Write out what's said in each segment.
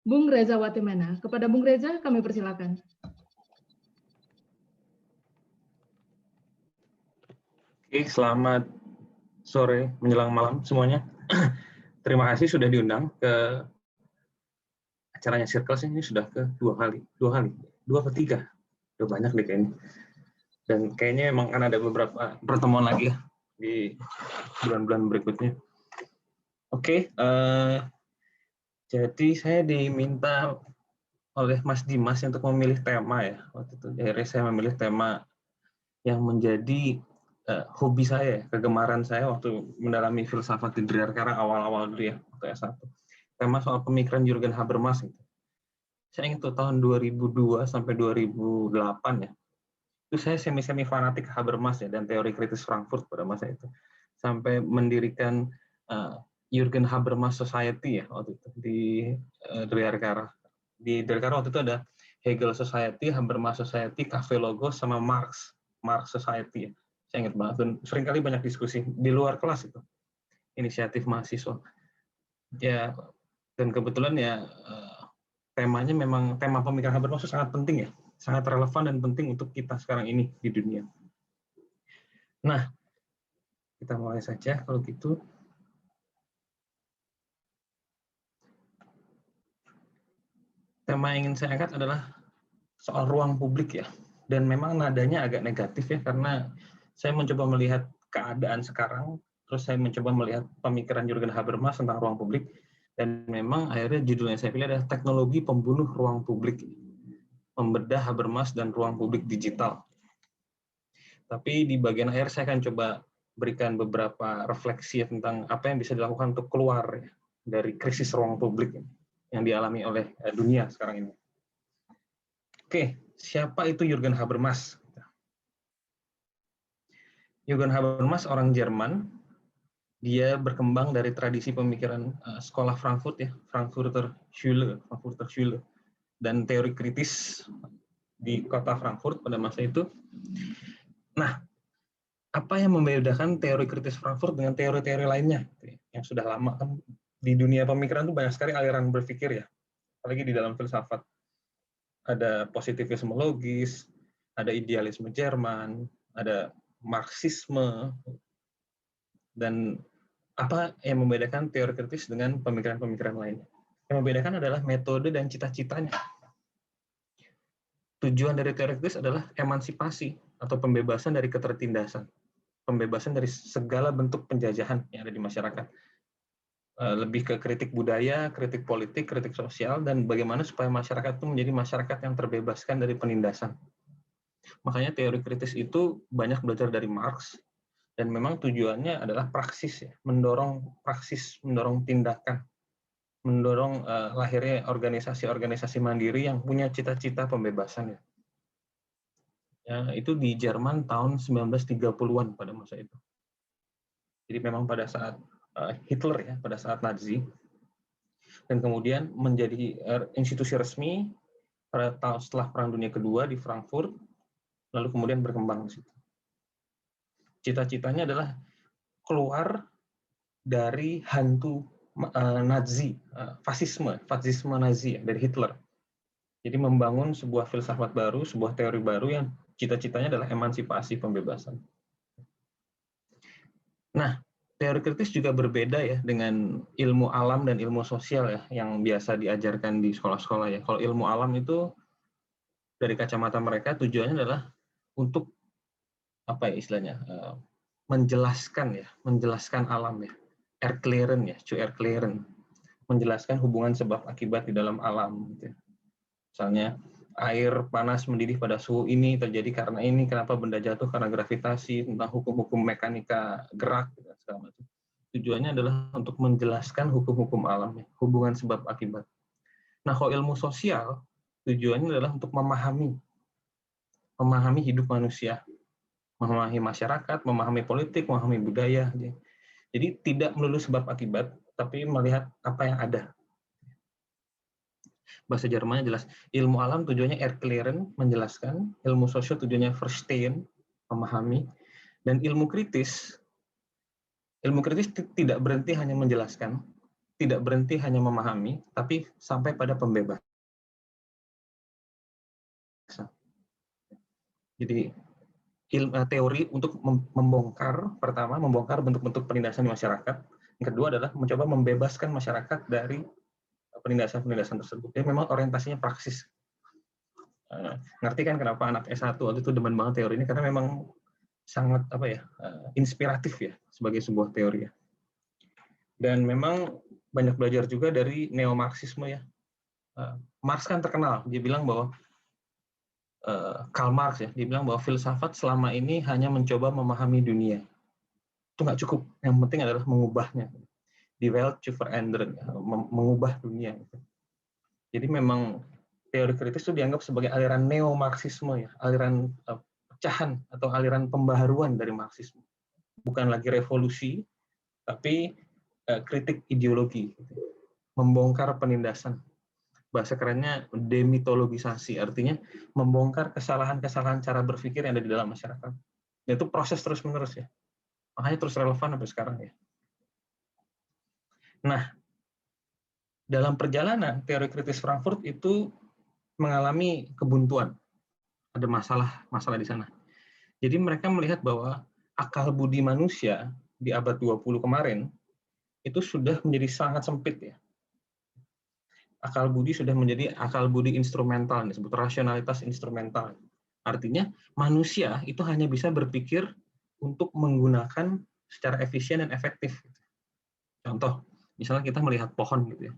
Bung Reza Watimena. Kepada Bung Reza, kami persilakan. Oke, selamat sore menjelang malam semuanya. Terima kasih sudah diundang ke acaranya Circles. Ini sudah ke dua ketiga, udah banyak deh kayaknya. Dan kayaknya emang akan ada beberapa pertemuan lagi ya di bulan-bulan berikutnya. Oke, jadi saya diminta oleh Mas Dimas untuk memilih tema ya. Waktu itu akhirnya saya memilih tema yang menjadi hobi saya, kegemaran saya waktu mendalami filsafat di Dirgantara awal-awal dulu ya, waktu S1. Tema soal pemikiran Jürgen Habermas itu. Saya ingat tuh tahun 2002 sampai 2008 ya. Itu saya semi-semi fanatik Habermas ya dan teori kritis Frankfurt pada masa itu. Sampai mendirikan Jürgen Habermas Society ya waktu itu di Dirgantara. Di Dirgantara waktu itu ada Hegel Society, Habermas Society, Cafe Logos, sama Marx Society ya. Saya ingat banget, dan seringkali banyak diskusi di luar kelas itu, inisiatif mahasiswa. Ya, dan kebetulan ya temanya memang tema pemikiran Habermas itu sangat penting ya, sangat relevan dan penting untuk kita sekarang ini di dunia. Nah, kita mulai saja kalau gitu. Tema yang ingin saya angkat adalah soal ruang publik ya, dan memang nadanya agak negatif ya, karena saya mencoba melihat keadaan sekarang, terus saya mencoba melihat pemikiran Jürgen Habermas tentang ruang publik, dan memang akhirnya judul yang saya pilih adalah teknologi pembunuh ruang publik, membedah Habermas dan ruang publik digital. Tapi di bagian akhir saya akan coba berikan beberapa refleksi tentang apa yang bisa dilakukan untuk keluar dari krisis ruang publik yang dialami oleh dunia sekarang ini. Oke, siapa itu Jürgen Habermas? Jürgen Habermas orang Jerman. Dia berkembang dari tradisi pemikiran sekolah Frankfurt ya, Frankfurter Schule, dan teori kritis di kota Frankfurt pada masa itu. Nah, apa yang membedakan teori kritis Frankfurt dengan teori-teori lainnya yang sudah lama kan di dunia pemikiran itu banyak sekali aliran berpikir ya, apalagi di dalam filsafat. Ada positivisme logis, ada idealisme Jerman, ada Marxisme, dan apa yang membedakan teori kritis dengan pemikiran-pemikiran lainnya? Yang membedakan adalah metode dan cita-citanya. Tujuan dari teori kritis adalah emansipasi atau pembebasan dari ketertindasan, pembebasan dari segala bentuk penjajahan yang ada di masyarakat. Lebih ke kritik budaya, kritik politik, kritik sosial, dan bagaimana supaya masyarakat itu menjadi masyarakat yang terbebaskan dari penindasan. Makanya teori kritis itu banyak belajar dari Marx, dan memang tujuannya adalah praksis ya, mendorong tindakan, mendorong lahirnya organisasi-organisasi mandiri yang punya cita-cita pembebasan ya. Itu di Jerman tahun 1930-an pada masa itu. Jadi memang pada saat Hitler ya, pada saat Nazi, dan kemudian menjadi institusi resmi setelah Perang Dunia Kedua di Frankfurt, lalu kemudian berkembang di situ. Cita-citanya adalah keluar dari hantu Nazi, fasisme Nazi ya, dari Hitler. Jadi membangun sebuah filsafat baru, sebuah teori baru yang cita-citanya adalah emansipasi, pembebasan. Nah, teori kritis juga berbeda ya dengan ilmu alam dan ilmu sosial ya yang biasa diajarkan di sekolah-sekolah ya. Kalau ilmu alam itu dari kacamata mereka tujuannya adalah untuk apa ya istilahnya, menjelaskan alam ya, Erklären, menjelaskan hubungan sebab akibat di dalam alam gitu. Misalnya air panas mendidih pada suhu ini terjadi karena ini, kenapa benda jatuh karena gravitasi, tentang hukum-hukum mekanika gerak gitu, segala macam. Tujuannya adalah untuk menjelaskan hukum-hukum alam, hubungan sebab akibat. Nah, kalau ilmu sosial tujuannya adalah untuk memahami hidup manusia, memahami masyarakat, memahami politik, memahami budaya. Jadi tidak melulu sebab akibat, tapi melihat apa yang ada. Bahasa Jermannya jelas. Ilmu alam tujuannya Erklären, menjelaskan. Ilmu sosial tujuannya Verstehen, memahami. Dan ilmu kritis tidak berhenti hanya menjelaskan, tidak berhenti hanya memahami, tapi sampai pada pembebasan. Jadi teori untuk membongkar, pertama membongkar bentuk-bentuk penindasan di masyarakat, yang kedua adalah mencoba membebaskan masyarakat dari penindasan-penindasan tersebut. Jadi memang orientasinya praksis. Ngerti kan kenapa anak S1 waktu itu demen banget teori ini, karena memang sangat inspiratif ya sebagai sebuah teori ya. Dan memang banyak belajar juga dari neo-marxisme ya. Marx kan terkenal, dia bilang bahwa Karl Marx ya, dia bilang bahwa filsafat selama ini hanya mencoba memahami dunia. Itu nggak cukup, yang penting adalah mengubahnya. Die Welt zu verändern, mengubah dunia. Jadi memang teori kritis itu dianggap sebagai aliran neo-marxisme ya, aliran pecahan atau aliran pembaharuan dari Marxisme. Bukan lagi revolusi, tapi kritik ideologi, membongkar penindasan. Bahasa kerennya demitologisasi, artinya membongkar kesalahan-kesalahan cara berpikir yang ada di dalam masyarakat. Dan itu proses terus-menerus ya. Makanya terus relevan sampai sekarang ya. Nah, dalam perjalanan teori kritis Frankfurt itu mengalami kebuntuan. Ada masalah di sana. Jadi mereka melihat bahwa akal budi manusia di abad 20 kemarin itu sudah menjadi sangat sempit ya. Akal budi sudah menjadi akal budi instrumental, disebut rasionalitas instrumental. Artinya manusia itu hanya bisa berpikir untuk menggunakan secara efisien dan efektif. Contoh, misalnya kita melihat pohon gitu ya.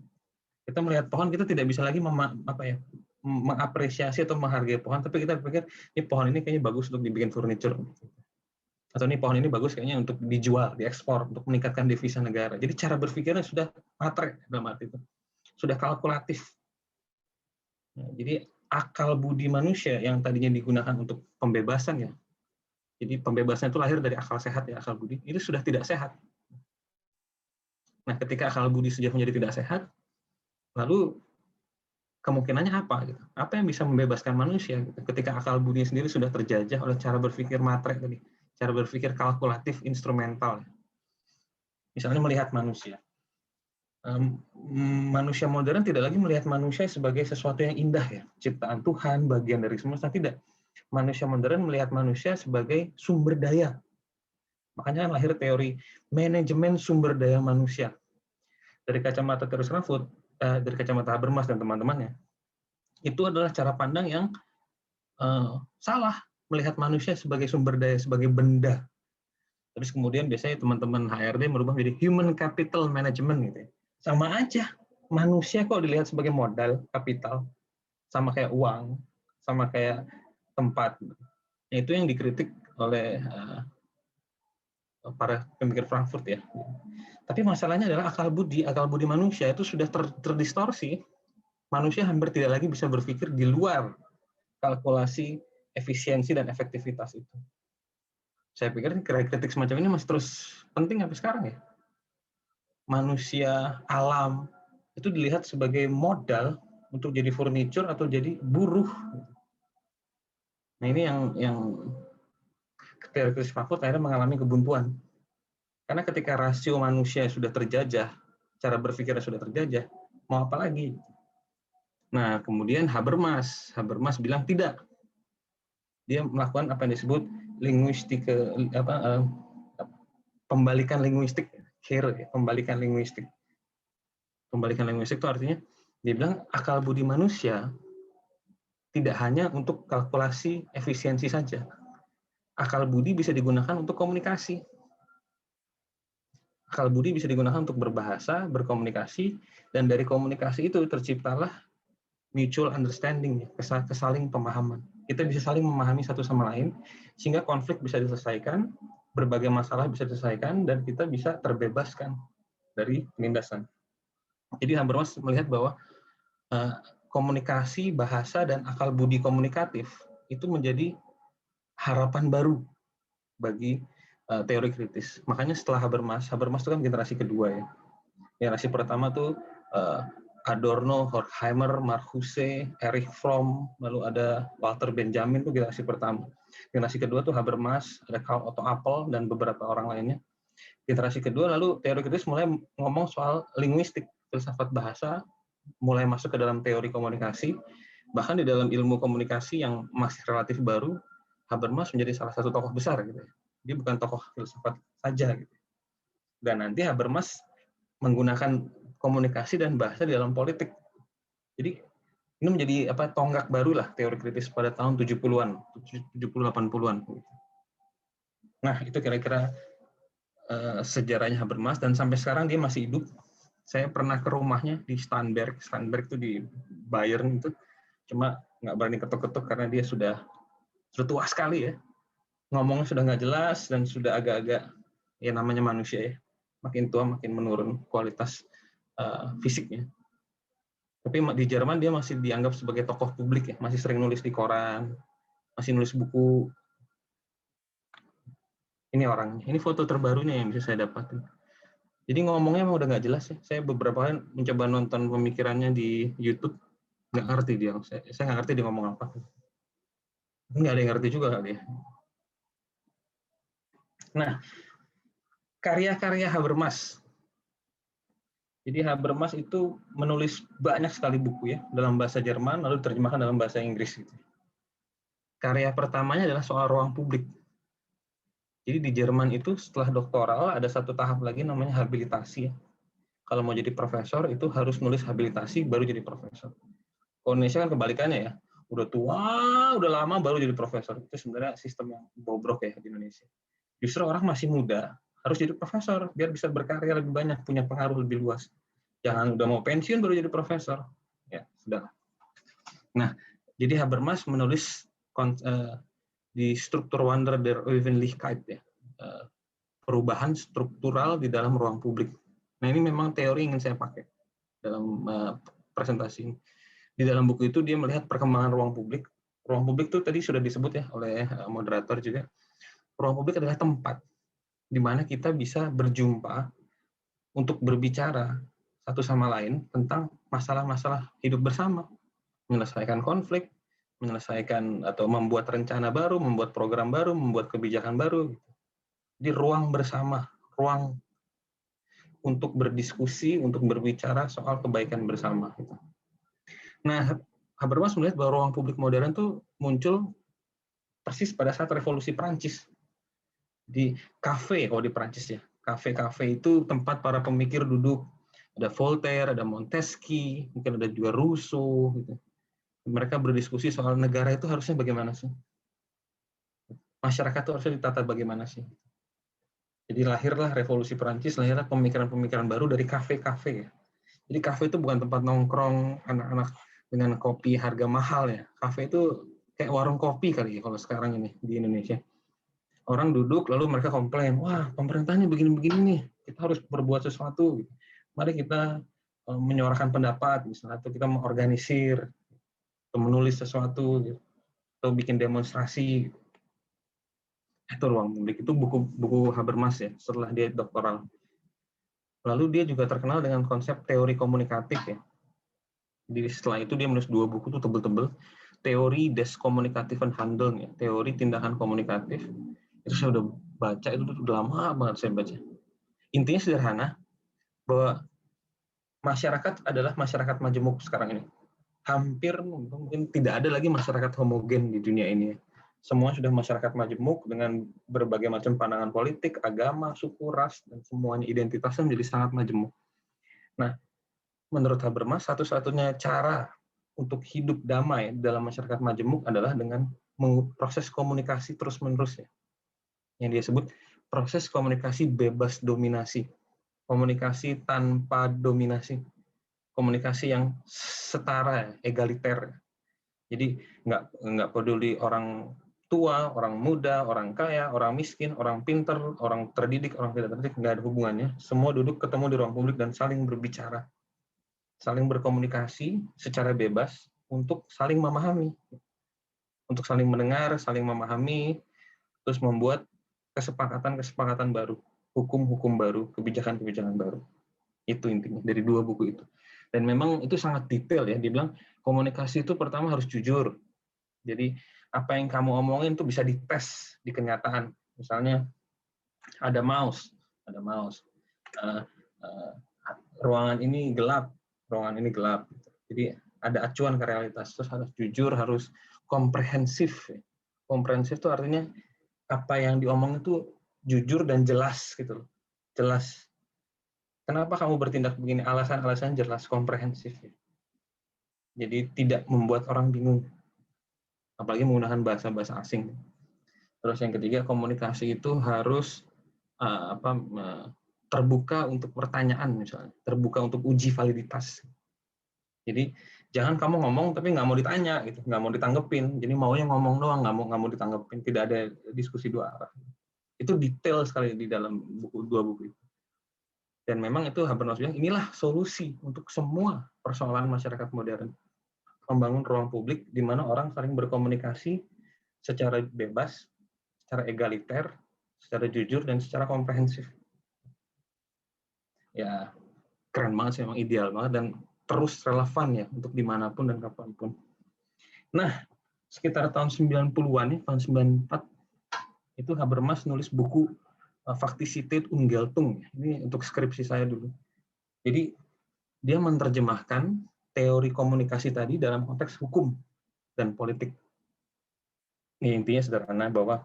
Kita melihat pohon, kita tidak bisa lagi mengapresiasi atau menghargai pohon, tapi kita berpikir ini pohon ini kayaknya bagus untuk dibikin furniture. Atau ini pohon ini bagus kayaknya untuk dijual, diekspor, untuk meningkatkan devisa negara. Jadi cara berpikirnya sudah matre dalam arti itu. Sudah kalkulatif. Jadi akal budi manusia yang tadinya digunakan untuk pembebasan ya. Jadi pembebasan itu lahir dari akal sehat ya, akal budi. Itu sudah tidak sehat. Nah, ketika akal budi sudah menjadi tidak sehat, lalu kemungkinannya apa? Gitu? Apa yang bisa membebaskan manusia? Gitu? Ketika akal budi sendiri sudah terjajah oleh cara berpikir matre tadi, cara berpikir kalkulatif, instrumental. Misalnya melihat manusia. Manusia modern tidak lagi melihat manusia sebagai sesuatu yang indah ya, ciptaan Tuhan, bagian dari semesta, tidak. Manusia modern melihat manusia sebagai sumber daya. Makanya lahir teori manajemen sumber daya manusia. Dari kacamata teori Frankfurt, dari kacamata Habermas dan teman-temannya, itu adalah cara pandang yang salah, melihat manusia sebagai sumber daya, sebagai benda. Terus kemudian biasanya teman-teman HRD merubah menjadi human capital management gitu ya. Sama aja, manusia kok dilihat sebagai modal, kapital, sama kayak uang, sama kayak tempat. Itu yang dikritik oleh para pemikir Frankfurt ya. Tapi masalahnya adalah akal budi manusia itu sudah terdistorsi. Manusia hampir tidak lagi bisa berpikir di luar kalkulasi efisiensi dan efektivitas itu. Saya pikir kritik semacam ini masih terus penting sampai sekarang ya. Manusia, alam, itu dilihat sebagai modal untuk jadi furniture atau jadi buruh. Nah ini yang teori kritis Frankfurt akhirnya mengalami kebuntuan. Karena ketika rasio manusia sudah terjajah, cara berpikirnya sudah terjajah, mau apa lagi? Nah kemudian Habermas bilang tidak. Dia melakukan apa yang disebut linguistik, pembalikan linguistik, pembalikan linguistik. Pembalikan linguistik itu artinya dia bilang akal budi manusia tidak hanya untuk kalkulasi efisiensi saja. Akal budi bisa digunakan untuk komunikasi. Akal budi bisa digunakan untuk berbahasa, berkomunikasi, dan dari komunikasi itu terciptalah mutual understanding, kesaling pemahaman. Kita bisa saling memahami satu sama lain, sehingga konflik bisa diselesaikan, berbagai masalah bisa diselesaikan, dan kita bisa terbebaskan dari penindasan. Jadi Habermas melihat bahwa komunikasi, bahasa, dan akal budi komunikatif itu menjadi harapan baru bagi teori kritis. Makanya setelah Habermas itu kan generasi kedua ya. Generasi pertama tuh Adorno, Horkheimer, Marcuse, Erich Fromm, lalu ada Walter Benjamin tuh generasi pertama. Generasi kedua tuh Habermas, ada Karl Otto Appel dan beberapa orang lainnya. Generasi kedua lalu teori kritis mulai ngomong soal linguistik. filsafat bahasa, mulai masuk ke dalam teori komunikasi, bahkan di dalam ilmu komunikasi yang masih relatif baru, Habermas menjadi salah satu tokoh besar gitu ya. Dia bukan tokoh filsafat saja gitu. Dan nanti Habermas menggunakan komunikasi dan bahasa di dalam politik. Jadi ini menjadi tonggak baru lah teori kritis pada tahun 70-an, 70-80-an. Nah, itu kira-kira sejarahnya Habermas, dan sampai sekarang dia masih hidup. Saya pernah ke rumahnya di Starnberg itu di Bayern itu, cuma nggak berani ketuk-ketuk karena dia sudah tua sekali ya. Ngomongnya sudah nggak jelas dan sudah agak-agak, ya namanya manusia ya, makin tua makin menurun kualitas fisiknya. Tapi di Jerman dia masih dianggap sebagai tokoh publik ya, masih sering nulis di koran, masih nulis buku. Ini orangnya, ini foto terbarunya yang bisa saya dapatin. Jadi ngomongnya emang udah nggak jelas ya. Saya beberapa kali mencoba nonton pemikirannya di YouTube, nggak ngerti dia. Saya nggak ngerti dia ngomong apa. Nggak ada yang ngerti juga kali ya. Nah, karya-karya Habermas. Jadi Habermas itu menulis banyak sekali buku ya dalam bahasa Jerman, lalu diterjemahkan dalam bahasa Inggris. Gitu. Karya pertamanya adalah soal ruang publik. Jadi di Jerman itu setelah doktoral ada satu tahap lagi namanya habilitasi. Kalau mau jadi profesor itu harus nulis habilitasi baru jadi profesor. Kalau Indonesia kan kebalikannya ya, udah tua, udah lama baru jadi profesor. Itu sebenarnya sistem yang bobrok ya di Indonesia. Justru orang masih muda harus jadi profesor biar bisa berkarya lebih banyak, punya pengaruh lebih luas. Jangan udah mau pensiun baru jadi profesor. Ya, sudah. Nah, jadi Habermas menulis di Strukturwandel der Öffentlichkeit ya, perubahan struktural di dalam ruang publik. Nah, ini memang teori yang ingin saya pakai dalam presentasi ini. Di dalam buku itu dia melihat perkembangan ruang publik. Ruang publik itu tadi sudah disebut ya oleh moderator juga. Ruang publik adalah tempat di mana kita bisa berjumpa untuk berbicara satu sama lain tentang masalah-masalah hidup bersama, menyelesaikan konflik, menyelesaikan atau membuat rencana baru, membuat program baru, membuat kebijakan baru. Jadi ruang bersama, ruang untuk berdiskusi, untuk berbicara soal kebaikan bersama. Nah, Habermas melihat bahwa ruang publik modern itu muncul persis pada saat revolusi Prancis. Di kafe, kalau di Prancis ya, kafe-kafe itu tempat para pemikir duduk. Ada Voltaire, ada Montesquieu, mungkin ada juga Rousseau. Gitu. Mereka berdiskusi soal negara itu harusnya bagaimana sih? Masyarakat itu harusnya ditata bagaimana sih? Jadi lahirlah revolusi Prancis, lahirlah pemikiran-pemikiran baru dari kafe-kafe ya. Jadi kafe itu bukan tempat nongkrong anak-anak dengan kopi harga mahal ya. Kafe itu kayak warung kopi kali ya kalau sekarang ini di Indonesia. Orang duduk lalu mereka komplain, wah pemerintahnya begini-begini nih, kita harus berbuat sesuatu. Mari kita menyuarakan pendapat, misalnya, atau kita mengorganisir, atau menulis sesuatu, atau bikin demonstrasi. Itu ruang publik, itu buku Habermas ya, setelah dia doktoral. Lalu dia juga terkenal dengan konsep teori komunikatif ya. Jadi setelah itu dia menulis 2 buku tuh tebel-tebel, teori des kommunikativen Handeln ya, teori tindakan komunikatif. Itu saya udah baca, itu udah lama banget saya baca. Intinya sederhana, bahwa masyarakat adalah masyarakat majemuk sekarang ini. Hampir mungkin tidak ada lagi masyarakat homogen di dunia ini. Semua sudah masyarakat majemuk dengan berbagai macam pandangan politik, agama, suku, ras, dan semuanya identitasnya menjadi sangat majemuk. Nah, menurut Habermas, satu-satunya cara untuk hidup damai dalam masyarakat majemuk adalah dengan proses komunikasi terus-menerus ya. Yang dia sebut proses komunikasi bebas dominasi. Komunikasi tanpa dominasi. Komunikasi yang setara, egaliter. Jadi nggak peduli orang tua, orang muda, orang kaya, orang miskin, orang pinter, orang terdidik, orang tidak terdidik, nggak ada hubungannya. Semua duduk ketemu di ruang publik dan saling berbicara. Saling berkomunikasi secara bebas untuk saling memahami. Untuk saling mendengar, saling memahami, terus membuat kesepakatan-kesepakatan baru, hukum-hukum baru, kebijakan-kebijakan baru. Itu intinya dari 2 buku itu. Dan memang itu sangat detail ya. Dia bilang komunikasi itu pertama harus jujur. Jadi apa yang kamu omongin itu bisa dites di kenyataan. Misalnya ada mouse. ruangan ini gelap, ruangan ini gelap. Jadi ada acuan ke realitas, terus harus jujur, harus komprehensif. Komprehensif itu artinya apa yang diomong itu jujur dan jelas gitu loh. Jelas. Kenapa kamu bertindak begini? Alasan-alasan jelas, komprehensif. Jadi tidak membuat orang bingung. Apalagi menggunakan bahasa-bahasa asing. Terus yang ketiga, komunikasi itu harus terbuka untuk pertanyaan misalnya, terbuka untuk uji validitas. Jadi jangan kamu ngomong tapi nggak mau ditanya gitu, nggak mau ditanggepin. Jadi maunya ngomong doang, nggak mau ditanggepin, tidak ada diskusi dua arah. Itu detail sekali di dalam dua buku itu. Dan memang itu Habermas bilang inilah solusi untuk semua persoalan masyarakat modern. Membangun ruang publik di mana orang saling berkomunikasi secara bebas, secara egaliter, secara jujur dan secara komprehensif. Ya keren banget sih, emang ideal banget dan terus relevan ya untuk dimanapun dan kapanpun. Nah, sekitar tahun 90-an ya, tahun 94 itu Habermas nulis buku Faktisiteit und Geltung. Ini untuk skripsi saya dulu. Jadi dia menerjemahkan teori komunikasi tadi dalam konteks hukum dan politik. Ini intinya sederhana bahwa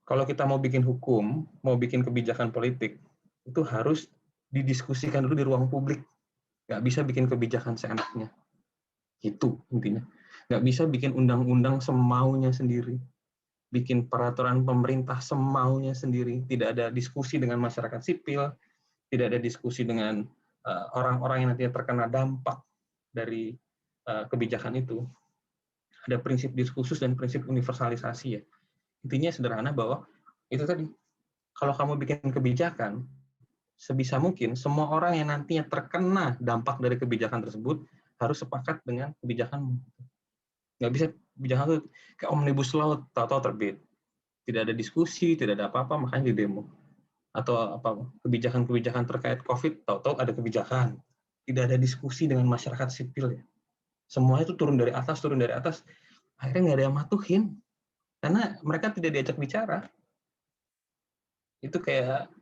kalau kita mau bikin hukum, mau bikin kebijakan politik, itu harus didiskusikan dulu di ruang publik. Nggak bisa bikin kebijakan seenaknya. Itu intinya. Nggak bisa bikin undang-undang semaunya sendiri. Bikin peraturan pemerintah semaunya sendiri. Tidak ada diskusi dengan masyarakat sipil, tidak ada diskusi dengan orang-orang yang nantinya terkena dampak dari kebijakan itu. Ada prinsip diskursus dan prinsip universalisasi ya. Intinya sederhana bahwa itu tadi, kalau kamu bikin kebijakan, sebisa mungkin semua orang yang nantinya terkena dampak dari kebijakan tersebut harus sepakat dengan kebijakanmu. Nggak bisa kebijakan itu kayak omnibus law, tahu-tahu terbit. Tidak ada diskusi, tidak ada apa-apa, makanya di demo. Atau apa kebijakan-kebijakan terkait COVID, tahu-tahu ada kebijakan. Tidak ada diskusi dengan masyarakat sipil ya. Semuanya itu turun dari atas, akhirnya nggak ada yang matuhin. Karena mereka tidak diajak bicara. Itu kayak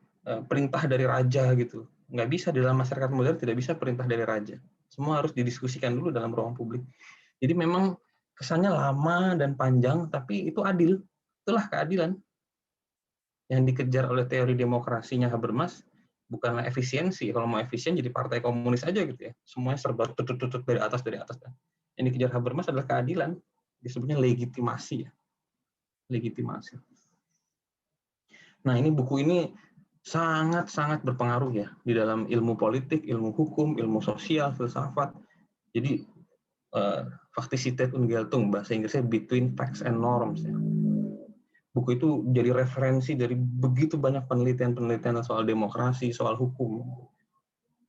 perintah dari raja gitu. Nggak bisa, di dalam masyarakat modern tidak bisa perintah dari raja. Semua harus didiskusikan dulu dalam ruang publik. Jadi memang kesannya lama dan panjang, tapi itu adil. Itulah keadilan. Yang dikejar oleh teori demokrasinya Habermas bukanlah efisiensi. Kalau mau efisien jadi partai komunis aja gitu ya. Semuanya serba tutut-tutut dari atas. Yang dikejar Habermas adalah keadilan. Disebutnya legitimasi ya. Legitimasi. Nah, ini buku ini sangat-sangat berpengaruh ya di dalam ilmu politik, ilmu hukum, ilmu sosial, filsafat. Jadi Faktisiteit und Geltung, bahasa Inggrisnya Between Facts and Norms. Ya. Buku itu jadi referensi dari begitu banyak penelitian-penelitian soal demokrasi, soal hukum.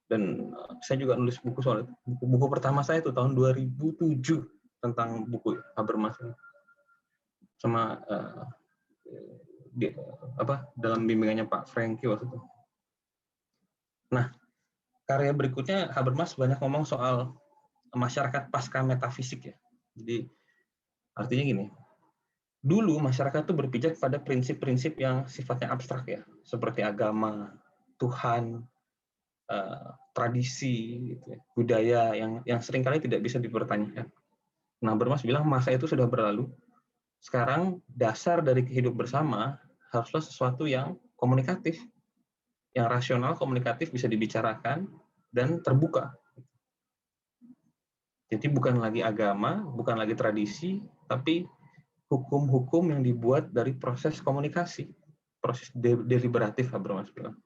Dan saya juga nulis buku soal itu. Buku pertama saya itu tahun 2007 tentang buku Habermas. Sama dalam bimbingannya Pak Franky waktu itu. Nah, karya berikutnya Habermas banyak ngomong soal masyarakat pasca metafisik ya. Jadi artinya gini, dulu masyarakat itu berpijak pada prinsip-prinsip yang sifatnya abstrak ya, seperti agama, Tuhan, tradisi, gitu ya, budaya yang seringkali tidak bisa dipertanyakan. Nah, Habermas bilang masa itu sudah berlalu. Sekarang dasar dari hidup bersama haruslah sesuatu yang komunikatif, yang rasional, komunikatif, bisa dibicarakan dan terbuka. Jadi bukan lagi agama, bukan lagi tradisi, tapi hukum-hukum yang dibuat dari proses komunikasi, proses deliberatif Habermas bilang.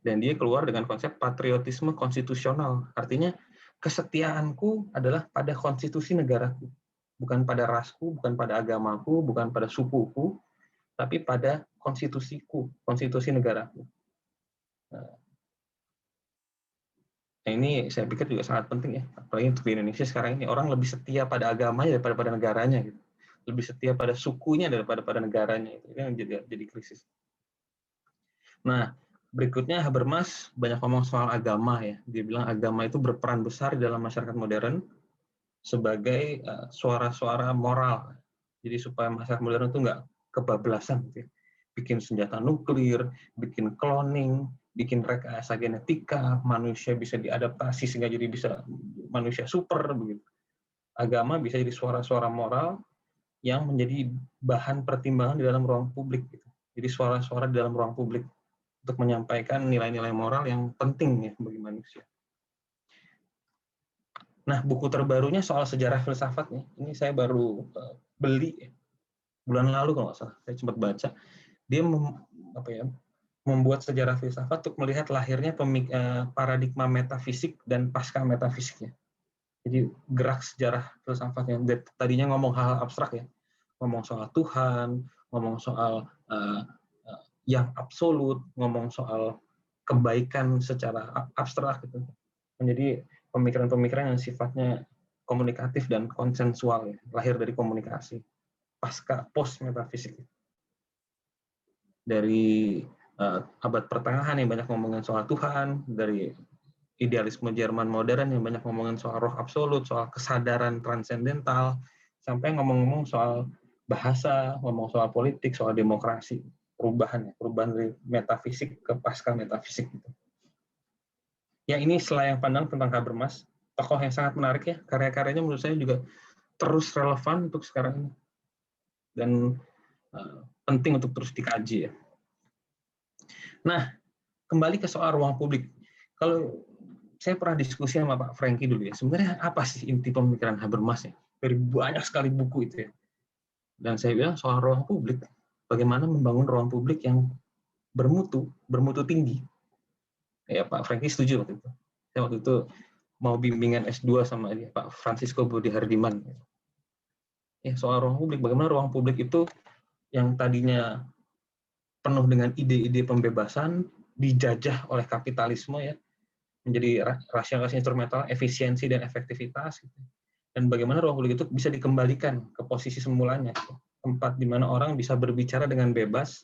Dan dia keluar dengan konsep patriotisme konstitusional, artinya kesetiaanku adalah pada konstitusi negaraku, bukan pada rasku, bukan pada agamaku, bukan pada sukuku, tapi pada konstitusiku, konstitusi negaraku. Nah, ini saya pikir juga sangat penting ya, apalagi untuk di Indonesia sekarang ini orang lebih setia pada agamanya daripada pada negaranya gitu. Lebih setia pada sukunya daripada pada negaranya. Itu yang jadi krisis. Nah, berikutnya Habermas banyak ngomong soal agama ya. Dia bilang agama itu berperan besar dalam masyarakat modern sebagai suara-suara moral. Jadi supaya masyarakat modern itu nggak kebablasan gitu ya. Bikin senjata nuklir, bikin cloning, bikin rekayasa genetika, manusia bisa diadaptasi sehingga jadi bisa manusia super begitu. Agama bisa jadi suara-suara moral yang menjadi bahan pertimbangan di dalam ruang publik gitu. Jadi suara-suara di dalam ruang publik untuk menyampaikan nilai-nilai moral yang penting ya bagi manusia. Nah, buku terbarunya soal sejarah filsafat nih. Ini saya baru beli bulan lalu kalau nggak salah. Saya sempat baca. Dia membuat sejarah filsafat untuk melihat lahirnya paradigma metafisik dan pasca metafisiknya. Jadi gerak sejarah filsafatnya. Tadinya ngomong hal-hal abstrak ya, ngomong soal Tuhan, ngomong soal yang absolut, ngomong soal kebaikan secara abstrak gitu. Menjadi pemikiran-pemikiran yang sifatnya komunikatif dan konsensual ya, lahir dari komunikasi pasca post metafisik. Dari abad pertengahan yang banyak ngomongin soal Tuhan, dari idealisme Jerman modern yang banyak ngomongin soal roh absolut, soal kesadaran transendental, sampai ngomong-ngomong soal bahasa, ngomong soal politik, soal demokrasi, perubahan dari metafisik ke pasca metafisik gitu. Ya, ini selayang pandang tentang Habermas, tokoh yang sangat menarik ya, karya-karyanya menurut saya juga terus relevan untuk sekarang ini dan penting untuk terus dikaji ya. Nah, kembali ke soal ruang publik. Kalau saya pernah diskusi sama Pak Franky dulu ya, sebenarnya apa sih inti pemikiran Habermas ya? Dari banyak sekali buku itu ya. Dan saya bilang soal ruang publik, bagaimana membangun ruang publik yang bermutu tinggi. Ya, Pak Franky setuju waktu itu. Saya waktu itu mau bimbingan S2 sama dia, Pak Francisco Budi Hardiman. Ya, soal ruang publik, bagaimana ruang publik itu yang tadinya penuh dengan ide-ide pembebasan, dijajah oleh kapitalisme ya, menjadi rasionalitas instrumental, efisiensi dan efektivitas. Gitu. Dan bagaimana ruang publik itu bisa dikembalikan ke posisi semulanya, gitu. Tempat di mana orang bisa berbicara dengan bebas,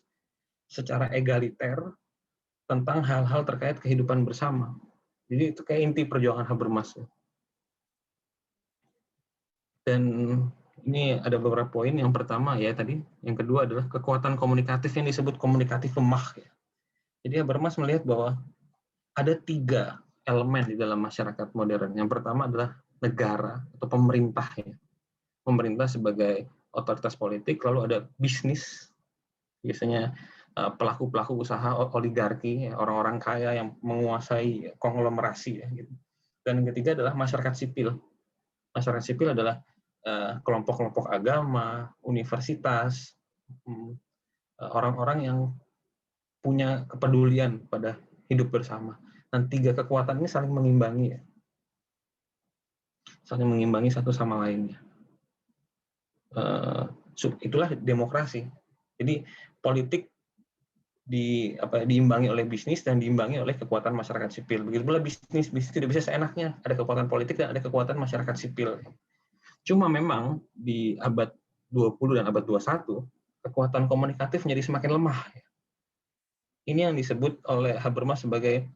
secara egaliter, tentang hal-hal terkait kehidupan bersama. Jadi itu kayak inti perjuangan Habermas. Dan ini ada beberapa poin. Yang pertama ya tadi, yang kedua adalah kekuatan komunikatif yang disebut komunikatif lemah. Ya. Jadi Habermas melihat bahwa ada 3 elemen di dalam masyarakat modern. Yang pertama adalah negara atau pemerintah. Ya. Pemerintah sebagai otoritas politik, lalu ada bisnis, biasanya pelaku-pelaku usaha oligarki, orang-orang kaya yang menguasai konglomerasi. Ya, gitu. Dan yang ketiga adalah masyarakat sipil. Masyarakat sipil adalah kelompok-kelompok agama, universitas, orang-orang yang punya kepedulian pada hidup bersama. Dan 3 kekuatan ini saling mengimbangi, ya. Saling mengimbangi satu sama lainnya. Itulah demokrasi. Jadi politik diimbangi oleh bisnis dan diimbangi oleh kekuatan masyarakat sipil. Begitu pula bisnis tidak bisa seenaknya. Ada kekuatan politik dan ada kekuatan masyarakat sipil. Cuma memang di abad 20 dan abad 21, kekuatan komunikatif menjadi semakin lemah. Ini yang disebut oleh Habermas sebagai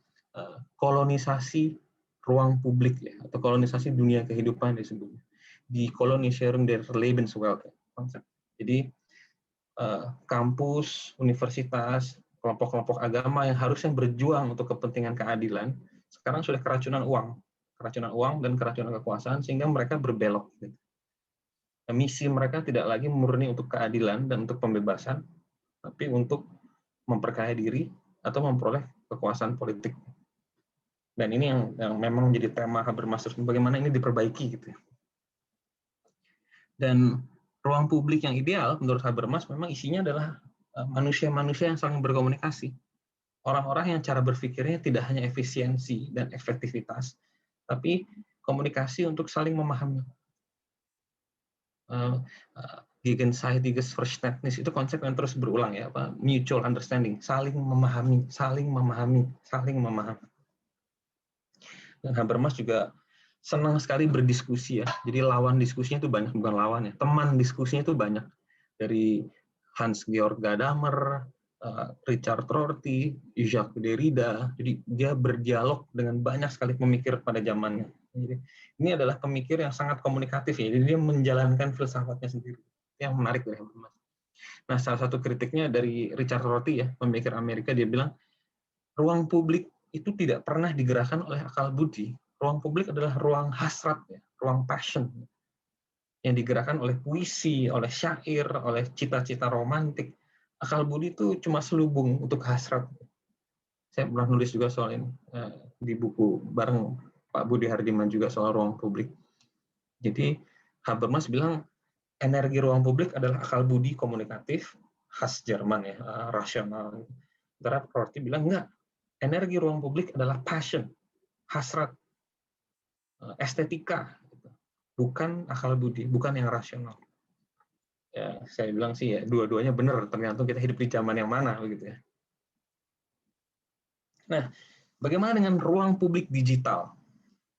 kolonisasi ruang publik, ya, atau kolonisasi dunia kehidupan disebutnya. Die Kolonisierung der Lebenswelt. Konsep. Jadi kampus, universitas, kelompok-kelompok agama yang harusnya berjuang untuk kepentingan keadilan, sekarang sudah keracunan uang dan keracunan kekuasaan, sehingga mereka berbelok. Misi mereka tidak lagi murni untuk keadilan dan untuk pembebasan, tapi untuk memperkaya diri atau memperoleh kekuasaan politik. Dan ini yang memang menjadi tema Habermas, bagaimana ini diperbaiki gitu. Dan ruang publik yang ideal menurut Habermas memang isinya adalah manusia-manusia yang saling berkomunikasi. Orang-orang yang cara berpikirnya tidak hanya efisiensi dan efektivitas, tapi komunikasi untuk saling memahami. Gegenseitiges Verständnis itu konsep yang terus berulang ya, mutual understanding, saling memahami. Dan Habermas juga senang sekali berdiskusi ya. Jadi lawan diskusinya itu banyak, bukan lawan ya. Teman diskusinya itu banyak. Dari Hans Georg Gadamer, Richard Rorty, Jacques Derrida. Jadi dia berdialog dengan banyak sekali pemikir pada zamannya. Jadi, ini adalah pemikir yang sangat komunikatif ya. Jadi dia menjalankan filsafatnya sendiri. Yang menarik dari Habermas. Nah, salah satu kritiknya dari Richard Rorty ya, pemikir Amerika, dia bilang ruang publik itu tidak pernah digerakkan oleh akal budi. Ruang publik adalah ruang hasrat, ya, ruang passion, yang digerakkan oleh puisi, oleh syair, oleh cita-cita romantik. Akal budi itu cuma selubung untuk hasrat. Saya pernah nulis juga soal ini di buku bareng Pak Budi Hardiman juga soal ruang publik. Jadi Habermas bilang energi ruang publik adalah akal budi komunikatif khas Jerman, ya, rasional. Sementara Rorty bilang enggak, energi ruang publik adalah passion, hasrat, estetika, bukan akal budi, bukan yang rasional. Ya, saya bilang sih ya dua-duanya benar, tergantung kita hidup di zaman yang mana, begitu ya. Nah, bagaimana dengan ruang publik digital?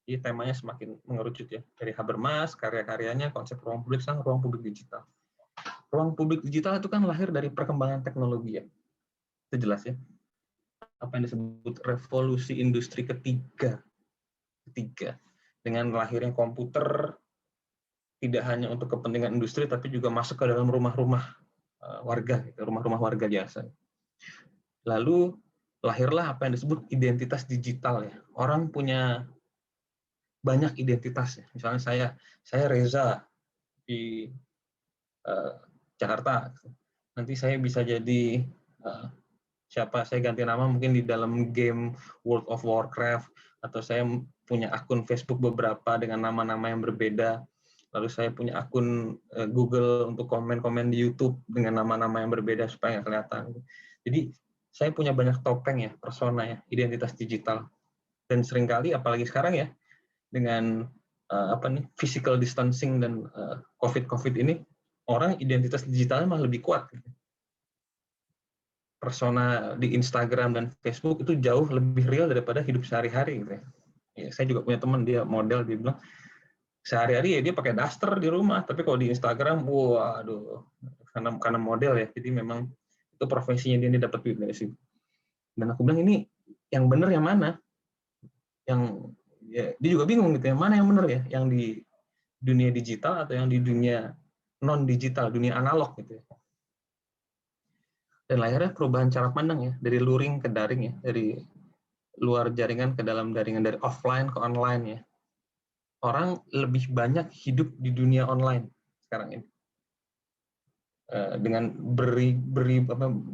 Jadi temanya semakin mengerucut ya, dari Habermas, karya-karyanya, konsep ruang publik sang ruang publik digital. Ruang publik digital itu kan lahir dari perkembangan teknologi, ya. Itu jelas ya. Apa yang disebut revolusi industri ketiga. Dengan lahirnya komputer, tidak hanya untuk kepentingan industri, tapi juga masuk ke dalam rumah-rumah warga, rumah-rumah warga biasa. Lalu lahirlah apa yang disebut identitas digital, ya. Orang punya banyak identitas, ya. Misalnya saya Reza di Jakarta. Nanti saya bisa jadi siapa, saya ganti nama mungkin di dalam game World of Warcraft, atau saya punya akun Facebook beberapa dengan nama-nama yang berbeda. Lalu saya punya akun Google untuk komen-komen di YouTube dengan nama-nama yang berbeda supaya nggak kelihatan. Jadi saya punya banyak topeng, ya, persona, ya, identitas digital. Dan seringkali, apalagi sekarang ya, dengan physical distancing dan COVID ini, orang identitas digitalnya malah lebih kuat. Persona di Instagram dan Facebook itu jauh lebih real daripada hidup sehari-hari, gitu ya. Ya, saya juga punya teman, dia model, dia bilang sehari-hari ya dia pakai daster di rumah, tapi kalau di Instagram, waduh, karena model ya, jadi memang itu profesinya dia dapat duit dari situ. Dan aku bilang ini yang benar yang mana? Yang ya, dia juga bingung gitu ya, mana yang benar ya, yang di dunia digital atau yang di dunia non digital, dunia analog gitu ya. Dan lahirnya perubahan cara pandang, ya, dari luring ke daring, ya, dari luar jaringan ke dalam jaringan, dari offline ke online, ya. Orang lebih banyak hidup di dunia online sekarang ini. Dengan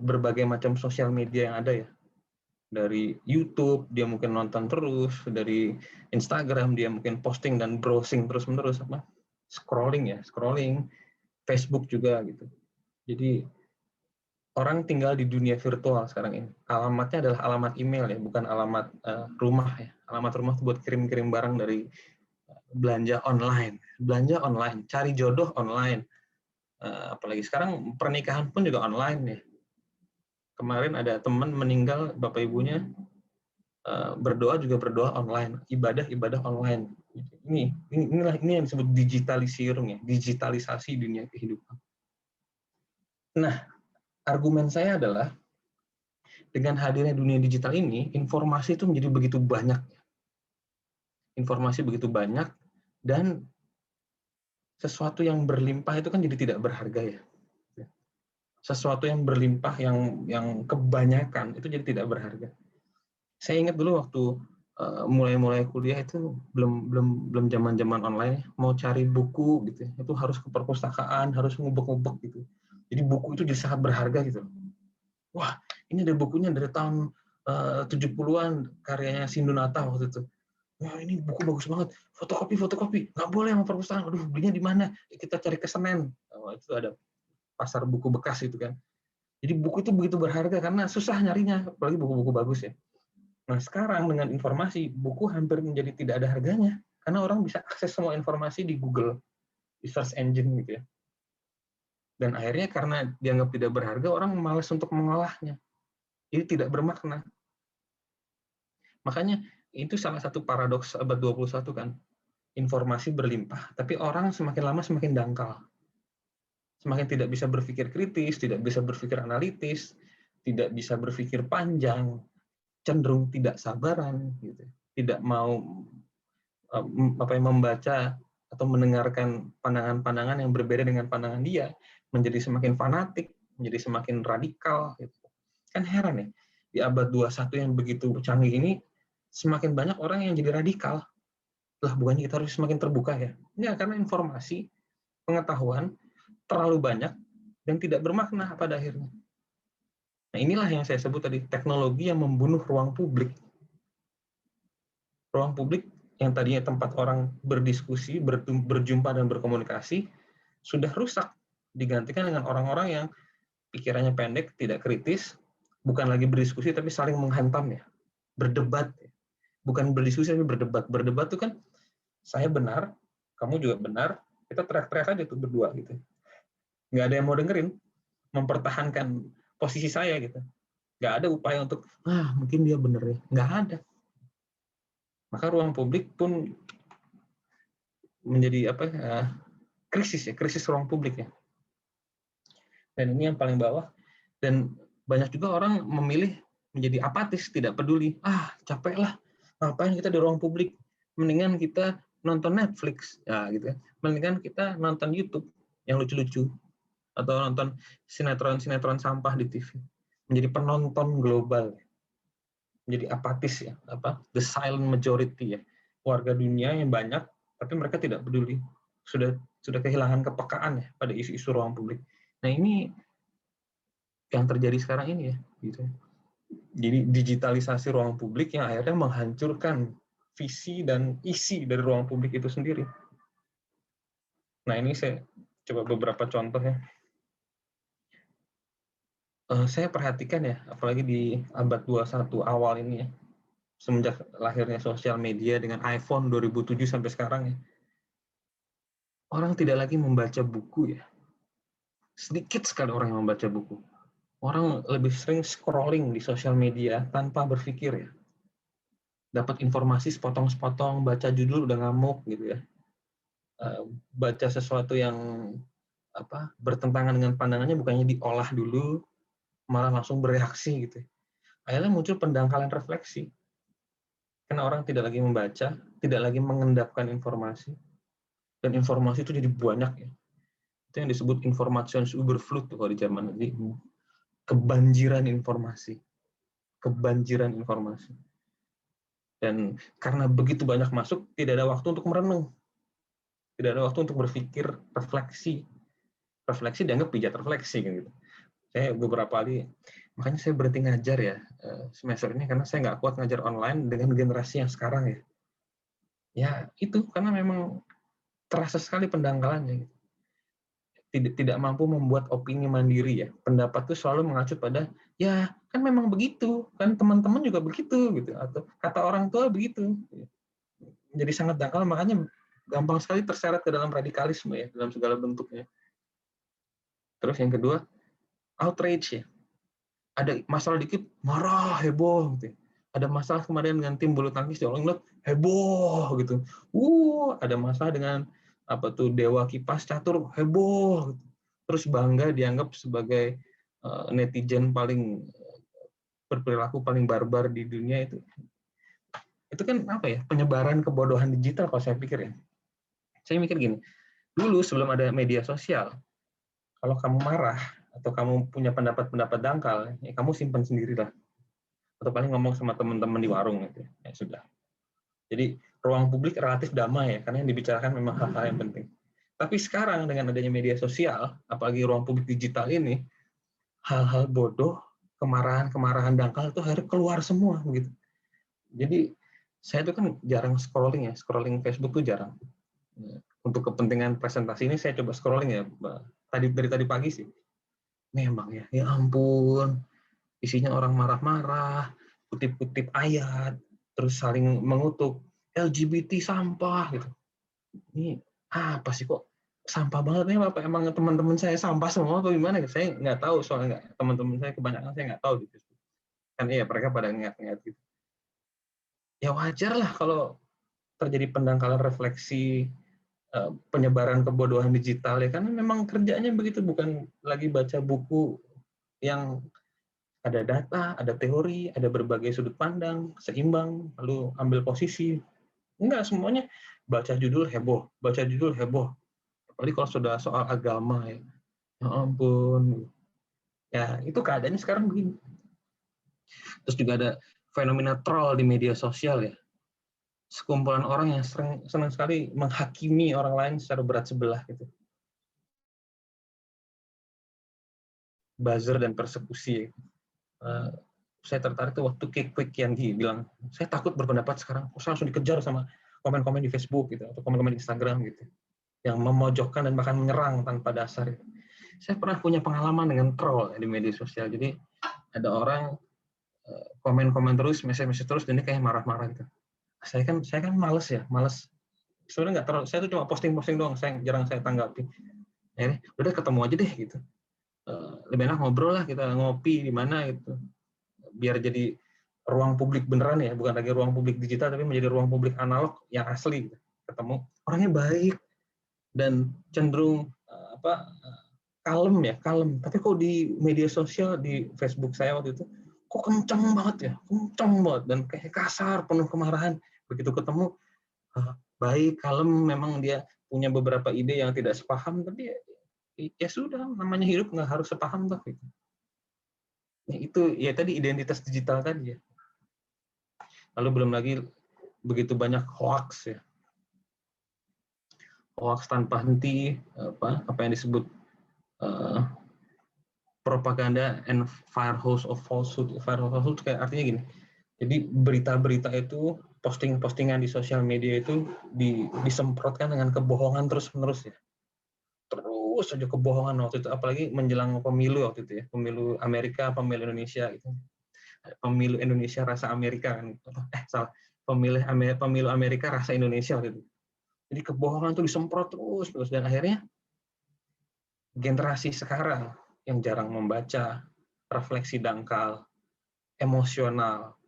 berbagai macam sosial media yang ada, ya. Dari YouTube dia mungkin nonton terus, dari Instagram dia mungkin posting dan browsing terus-menerus, scrolling, Facebook juga gitu. Jadi orang tinggal di dunia virtual sekarang ini. Alamatnya adalah alamat email, ya, bukan alamat rumah, ya. Alamat rumah itu buat kirim-kirim barang dari belanja online, cari jodoh online. Apalagi sekarang pernikahan pun juga online, ya. Kemarin ada teman meninggal, bapak ibunya berdoa juga berdoa online, ibadah online. Ini yang disebut digitalisasi dunia kehidupan. Nah, argumen saya adalah dengan hadirnya dunia digital ini, informasi itu menjadi begitu banyak. Informasi begitu banyak, dan sesuatu yang berlimpah itu kan jadi tidak berharga, ya. Sesuatu yang berlimpah, yang kebanyakan itu jadi tidak berharga. Saya ingat dulu waktu mulai kuliah itu belum zaman online, mau cari buku gitu, itu harus ke perpustakaan, harus ngubek-ngubek gitu. Jadi buku itu jadi sangat berharga gitu. Wah, ini ada bukunya dari tahun 70-an, karyanya Sindunata waktu itu. Wah, ini buku bagus banget. Fotokopi. Nggak boleh sama perpustakaan. Aduh, belinya di mana? Kita cari ke Senen. Itu ada pasar buku bekas itu kan. Jadi buku itu begitu berharga karena susah nyarinya, apalagi buku-buku bagus, ya. Nah, sekarang dengan informasi, buku hampir menjadi tidak ada harganya karena orang bisa akses semua informasi di Google, di search engine gitu ya. Dan akhirnya karena dianggap tidak berharga, orang malas untuk mengolahnya. Jadi tidak bermakna. Makanya itu salah satu paradoks abad 21 kan. Informasi berlimpah, tapi orang semakin lama semakin dangkal. Semakin tidak bisa berpikir kritis, tidak bisa berpikir analitis, tidak bisa berpikir panjang, cenderung tidak sabaran, gitu. Tidak mau membaca atau mendengarkan pandangan-pandangan yang berbeda dengan pandangan dia, menjadi semakin fanatik, menjadi semakin radikal. Gitu. Kan heran ya, di abad 21 yang begitu canggih ini, semakin banyak orang yang jadi radikal. Lah, bukannya kita harus semakin terbuka ya? Ya, karena informasi, pengetahuan terlalu banyak dan tidak bermakna pada akhirnya. Nah, inilah yang saya sebut tadi, teknologi yang membunuh ruang publik. Ruang publik yang tadinya tempat orang berdiskusi, berjumpa dan berkomunikasi, sudah rusak, digantikan dengan orang-orang yang pikirannya pendek, tidak kritis, bukan lagi berdiskusi tapi saling menghantam ya, berdebat. Bukan berdiskusi tapi berdebat. Berdebat itu kan saya benar, kamu juga benar, kita teriak-teriak aja tuh berdua gitu. Nggak ada yang mau dengerin, mempertahankan posisi saya gitu. Nggak ada upaya untuk, mungkin dia benar ya. Nggak ada. Maka ruang publik pun menjadi krisis ruang publik ya. Dan ini yang paling bawah. Dan banyak juga orang memilih menjadi apatis, tidak peduli. Capek lah, ngapain kita di ruang publik? Mendingan kita nonton Netflix, ya gitu. Mendingan kita nonton YouTube yang lucu-lucu atau nonton sinetron-sinetron sampah di TV. Menjadi penonton global, menjadi apatis ya, the silent majority ya, warga dunia yang banyak, tapi mereka tidak peduli, sudah kehilangan kepekaan ya pada isu-isu ruang publik. Nah, ini yang terjadi sekarang ini ya, gitu. Jadi digitalisasi ruang publik yang akhirnya menghancurkan visi dan isi dari ruang publik itu sendiri. Nah, ini saya coba beberapa contoh ya. Saya perhatikan ya, apalagi di abad 21 awal ini ya, semenjak lahirnya sosial media dengan iPhone 2007 sampai sekarang ya, orang tidak lagi membaca buku ya. Sedikit sekali orang yang membaca buku. Orang lebih sering scrolling di sosial media tanpa berpikir ya. Dapat informasi sepotong-sepotong, baca judul udah ngamuk gitu ya. Baca sesuatu yang bertentangan dengan pandangannya, bukannya diolah dulu, malah langsung bereaksi gitu. Akhirnya muncul pendangkalan refleksi. Karena orang tidak lagi membaca, tidak lagi mengendapkan informasi, dan informasi itu jadi banyak ya. Itu yang disebut Informationsüberflut kalau di Jerman. Jadi kebanjiran informasi. Dan karena begitu banyak masuk, tidak ada waktu untuk merenung. Tidak ada waktu untuk berpikir, refleksi. Refleksi dianggap pijat refleksi gitu. Saya beberapa kali, makanya saya berhenti ngajar ya semester ini, karena saya nggak kuat ngajar online dengan generasi yang sekarang ya. Ya itu, karena memang terasa sekali pendangkalannya. Tidak mampu membuat opini mandiri ya. Pendapat itu selalu mengacu pada, ya kan memang begitu, kan teman-teman juga begitu gitu, atau kata orang tua begitu. Jadi sangat dangkal, makanya gampang sekali terseret ke dalam radikalisme ya, dalam segala bentuknya. Terus yang kedua, outrage ya. Ada masalah dikit, marah, heboh gitu. Ada masalah kemarin dengan tim bulu tangkis, orang ngeliat heboh gitu. Ada masalah dengan dewa kipas catur, heboh gitu. Terus bangga dianggap sebagai netizen paling berperilaku paling barbar di dunia itu. Itu kan penyebaran kebodohan digital kalau saya pikir ya. Saya mikir gini, dulu sebelum ada media sosial, kalau kamu marah atau kamu punya pendapat-pendapat dangkal, ya kamu simpan sendirilah. Atau paling ngomong sama teman-teman di warung gitu. Ya sudah. Jadi ruang publik relatif damai ya, karena yang dibicarakan memang hal-hal yang penting. Tapi sekarang dengan adanya media sosial, apalagi ruang publik digital ini, hal-hal bodoh, kemarahan dangkal itu harus keluar semua begitu. Jadi saya itu kan jarang scrolling ya, scrolling Facebook tuh jarang. Untuk kepentingan presentasi ini saya coba scrolling ya, dari tadi pagi sih. Memang ya ampun, isinya orang marah-marah, kutip-kutip ayat, terus saling mengutuk, LGBT sampah gitu. Ini apa sih, kok sampah banget nih, apa emang teman-teman saya sampah semua atau gimana? Saya nggak tahu, soalnya teman-teman saya kebanyakan saya nggak tahu gitu. Kan iya, mereka pada ngingat-ngingat gitu. Ya wajar lah kalau terjadi pendangkalan refleksi, penyebaran kebodohan digital ya, karena memang kerjanya begitu, bukan lagi baca buku yang ada data, ada teori, ada berbagai sudut pandang, seimbang, lalu ambil posisi. Enggak, semuanya baca judul heboh, baca judul heboh. Apalagi kalau sudah soal agama ya. Ya ampun. Ya, itu keadaannya sekarang begini. Terus juga ada fenomena troll di media sosial ya. Sekumpulan orang yang senang sekali menghakimi orang lain secara berat sebelah gitu. Buzzer dan persekusi. Saya tertarik tuh waktu Quick Yangi bilang, saya takut berpendapat sekarang, saya langsung dikejar sama komen-komen di Facebook gitu atau komen-komen di Instagram gitu, yang memojokkan dan bahkan menyerang tanpa dasar. Saya pernah punya pengalaman dengan troll di media sosial. Jadi ada orang komen-komen terus, message terus, dan dia kayak marah-marah gitu. Saya kan males. Sebenarnya nggak terlalu, saya tuh cuma posting doang, jarang saya tanggapi. Akhirnya udah ketemu aja deh gitu. Lebih enak ngobrol lah, kita ngopi di mana gitu. Biar jadi ruang publik beneran ya, bukan lagi ruang publik digital, tapi menjadi ruang publik analog yang asli gitu. Ketemu orangnya baik dan cenderung kalem. Tapi kok di media sosial, di Facebook saya waktu itu, kok kenceng banget dan kayak kasar, penuh kemarahan. Begitu ketemu baik, kalem, memang dia punya beberapa ide yang tidak sepaham, tapi ya sudah, namanya hidup nggak harus sepaham toh gitu. Ya itu ya tadi identitas digital tadi ya. Lalu belum lagi begitu banyak hoax ya. Hoax tanpa henti, apa yang disebut propaganda and firehouse of falsehood. Firehouse of falsehood kayak artinya gini. Jadi berita-berita itu, posting-postingan di sosial media itu disemprotkan dengan kebohongan terus-menerus ya. Terus saja kebohongan waktu itu, apalagi menjelang pemilu waktu itu ya, pemilu Amerika, pemilu Indonesia gitu. Pemilu Indonesia rasa Amerika kan, pemilu Amerika rasa Indonesia waktu itu. Jadi kebohongan itu disemprot terus dan akhirnya generasi sekarang yang jarang membaca, refleksi dangkal, emosional,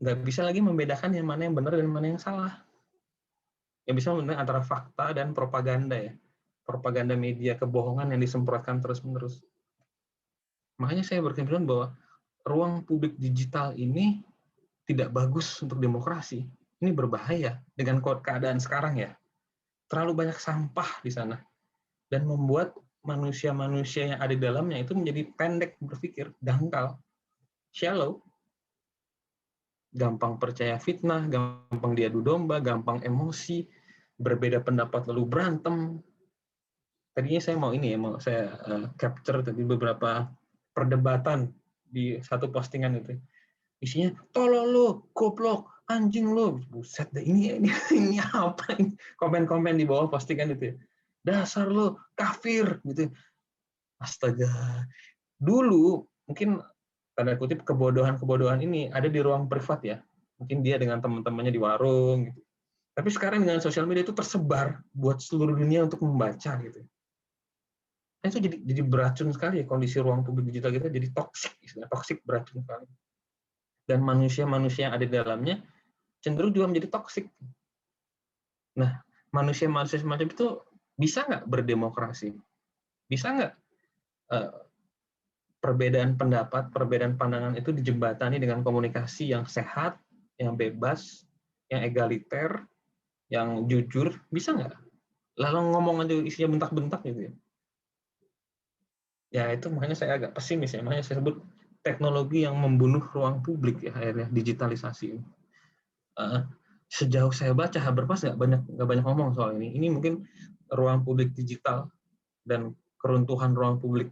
nggak bisa lagi membedakan yang mana yang benar dan mana yang salah. Yang bisa membedakan antara fakta dan propaganda ya. Propaganda media kebohongan yang disemprotkan terus-menerus. Makanya saya berkesimpulan bahwa ruang publik digital ini tidak bagus untuk demokrasi. Ini berbahaya dengan keadaan sekarang ya. Terlalu banyak sampah di sana dan membuat manusia-manusia yang ada di dalamnya itu menjadi pendek berpikir, dangkal, shallow, gampang percaya fitnah, gampang diadu domba, gampang emosi, berbeda pendapat lalu berantem. Tadinya saya mau saya capture tadi beberapa perdebatan di satu postingan itu. Isinya, tolol lo, goblok, anjing lo, buset deh, ini apa ini? Komen-komen di bawah postingan itu ya. Dasar lo, kafir, gitu. Astaga. Dulu, mungkin tanda kutip kebodohan ini ada di ruang privat ya. Mungkin dia dengan teman-temannya di warung, gitu. Tapi sekarang dengan sosial media itu tersebar buat seluruh dunia untuk membaca, gitu. Itu jadi beracun sekali ya, kondisi ruang publik digital kita jadi toksik, beracun sekali. Dan manusia-manusia yang ada di dalamnya cenderung juga menjadi toksik. Nah, manusia-manusia semacam itu bisa nggak berdemokrasi? Bisa nggak perbedaan pendapat, perbedaan pandangan itu dijembatani dengan komunikasi yang sehat, yang bebas, yang egaliter, yang jujur? Bisa nggak? Lalu ngomong aja isinya bentak-bentak gitu ya. Ya itu makanya saya agak pesimis ya, makanya saya sebut teknologi yang membunuh ruang publik ya, akhirnya digitalisasi. Sejauh saya baca Habermas nggak banyak ngomong soal ini. Ini mungkin ruang publik digital dan keruntuhan ruang publik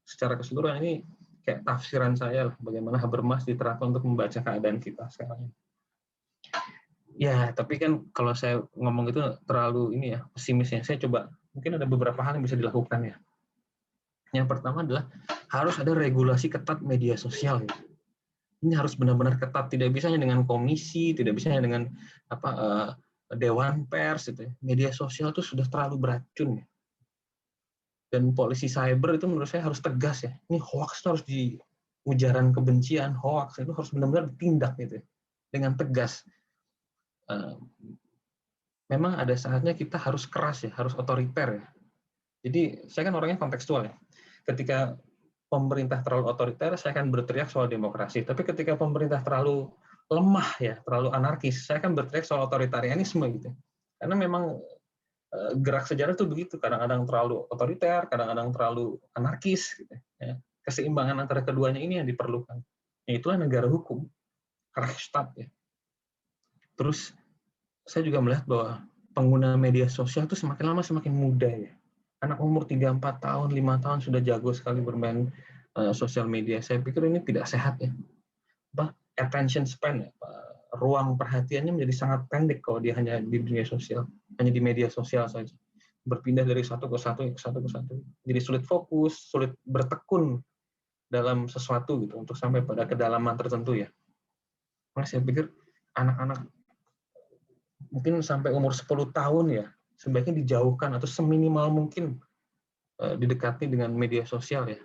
secara keseluruhan ini kayak tafsiran saya lah, bagaimana Habermas diterapkan untuk membaca keadaan kita sekarang. Ya, tapi kan kalau saya ngomong itu terlalu pesimisnya. Saya coba, mungkin ada beberapa hal yang bisa dilakukan ya. Yang pertama adalah harus ada regulasi ketat media sosial. Ya. Ini harus benar-benar ketat, tidak bisa hanya dengan komisi, tidak bisa hanya dengan dewan pers. Gitu. Media sosial itu sudah terlalu beracun. Ya. Dan polisi cyber itu menurut saya harus tegas ya. Ini hoax itu harus ujaran kebencian, hoax itu harus benar-benar ditindak gitu, dengan tegas. Memang ada saatnya kita harus keras ya, harus otoriter ya. Jadi saya kan orangnya kontekstual ya. Ketika pemerintah terlalu otoriter, saya akan berteriak soal demokrasi. Tapi ketika pemerintah terlalu lemah ya, terlalu anarkis, saya akan berteriak soal otoritarianisme gitu. Karena memang gerak sejarah itu begitu, kadang-kadang terlalu otoriter, kadang-kadang terlalu anarkis gitu ya. Keseimbangan antara keduanya ini yang diperlukan. itulah negara hukum, Rechtsstaat ya. Terus saya juga melihat bahwa pengguna media sosial itu semakin lama semakin muda ya. Anak umur 3-4 tahun, 5 tahun sudah jago sekali bermain sosial media. Saya pikir ini tidak sehat ya. Attention span ya, ruang perhatiannya menjadi sangat pendek kalau dia hanya di dunia sosial, hanya di media sosial saja. Berpindah dari satu ke satu ke satu ke satu. Jadi sulit fokus, sulit bertekun dalam sesuatu gitu untuk sampai pada kedalaman tertentu ya. Nah, saya pikir anak-anak mungkin sampai umur 10 tahun ya, sebaiknya dijauhkan atau seminimal mungkin didekati dengan media sosial ya.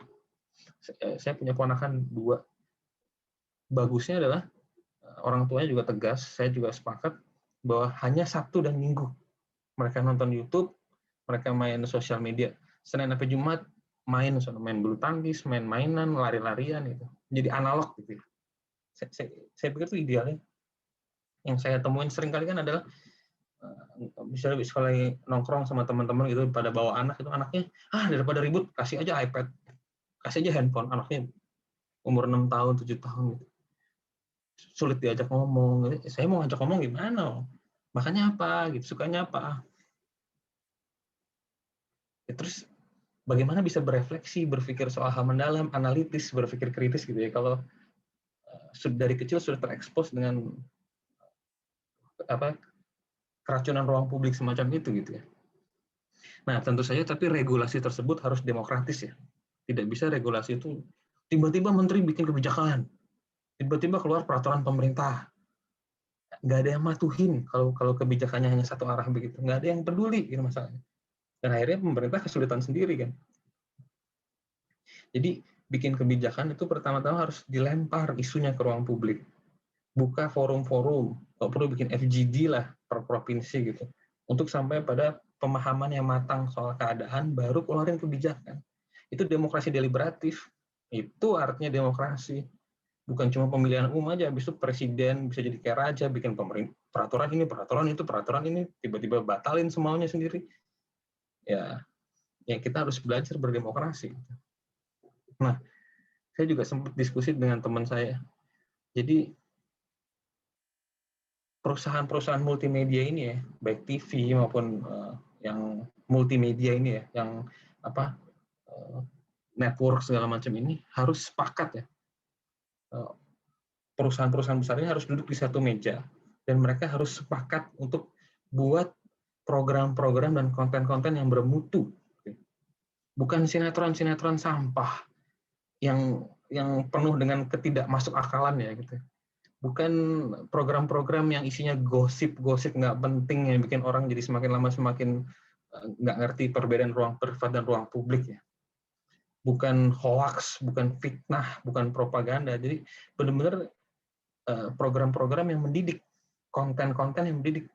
Saya punya ponakan 2. Bagusnya adalah orang tuanya juga tegas, saya juga sepakat bahwa hanya Sabtu dan Minggu mereka nonton YouTube, mereka main sosial media. Senin sampai Jumat main bulu tangkis, main mainan, lari-larian gitu. Jadi analog gitu. Saya pikir itu idealnya. Yang saya temuin sering kali kan adalah misalnya sekali nongkrong sama teman-teman gitu pada bawa anak, itu anaknya daripada ribut kasih aja iPad, kasih aja handphone. Anaknya umur 6 tahun 7 tahun gitu, sulit diajak ngomong. Saya mau ngajak ngomong gimana, makanya apa gitu, sukanya apa ya. Terus bagaimana bisa berefleksi, berpikir soal hal mendalam, analitis, berpikir kritis gitu ya, kalau dari kecil sudah terekspos dengan keracunan ruang publik semacam itu gitu ya. Nah, tentu saja tapi regulasi tersebut harus demokratis ya. Tidak bisa regulasi itu tiba-tiba menteri bikin kebijakan, tiba-tiba keluar peraturan pemerintah. Nggak ada yang matuhin kalau kebijakannya hanya satu arah begitu. Nggak ada yang peduli gitu masalahnya. Dan akhirnya pemerintah kesulitan sendiri kan. Jadi bikin kebijakan itu pertama-tama harus dilempar isunya ke ruang publik. Buka forum-forum, kalau perlu bikin FGD lah per provinsi gitu. Untuk sampai pada pemahaman yang matang soal keadaan, baru keluarin kebijakan. Itu demokrasi deliberatif. Itu artinya demokrasi. Bukan cuma pemilihan umum aja, habis itu presiden bisa jadi kayak raja, bikin peraturan ini, peraturan itu, peraturan ini, tiba-tiba batalin semuanya sendiri. Ya kita harus belajar berdemokrasi. Nah, saya juga sempat diskusi dengan teman saya. Jadi perusahaan-perusahaan multimedia ini ya, baik TV maupun yang multimedia ini ya, yang network segala macam ini harus sepakat ya. Perusahaan-perusahaan besar ini harus duduk di satu meja dan mereka harus sepakat untuk buat program-program dan konten-konten yang bermutu. Bukan sinetron-sinetron sampah yang penuh dengan ketidakmasuk akalan ya gitu. Bukan program-program yang isinya gosip-gosip nggak penting yang bikin orang jadi semakin lama semakin nggak ngerti perbedaan ruang privat dan ruang publik ya. Bukan hoax, bukan fitnah, bukan propaganda. Jadi benar-benar program-program yang mendidik, konten-konten yang mendidik.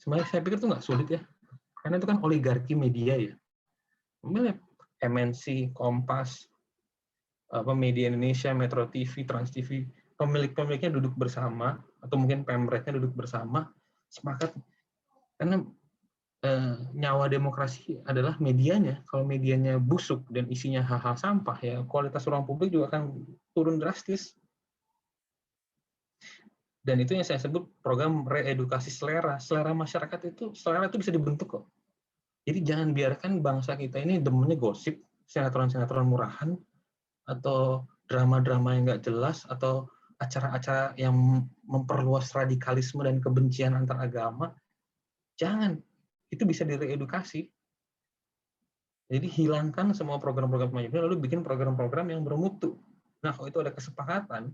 Sebenarnya saya pikir itu nggak sulit ya, karena itu kan oligarki media ya. MNC, Kompas, Media Indonesia, Metro TV, Trans TV, pemilik-pemiliknya duduk bersama, atau mungkin pemretnya duduk bersama, sepakat. Karena nyawa demokrasi adalah medianya. Kalau medianya busuk dan isinya hal-hal sampah, ya kualitas ruang publik juga akan turun drastis. Dan itu yang saya sebut program reedukasi selera. Selera itu bisa dibentuk kok. Jadi jangan biarkan bangsa kita ini demennya gosip, sinetron-sinetron murahan, atau drama-drama yang nggak jelas, atau acara-acara yang memperluas radikalisme dan kebencian antar agama. Jangan. Itu bisa direedukasi. Jadi hilangkan semua program-program semacam ini, lalu bikin program-program yang bermutu. Nah, kalau itu ada kesepakatan,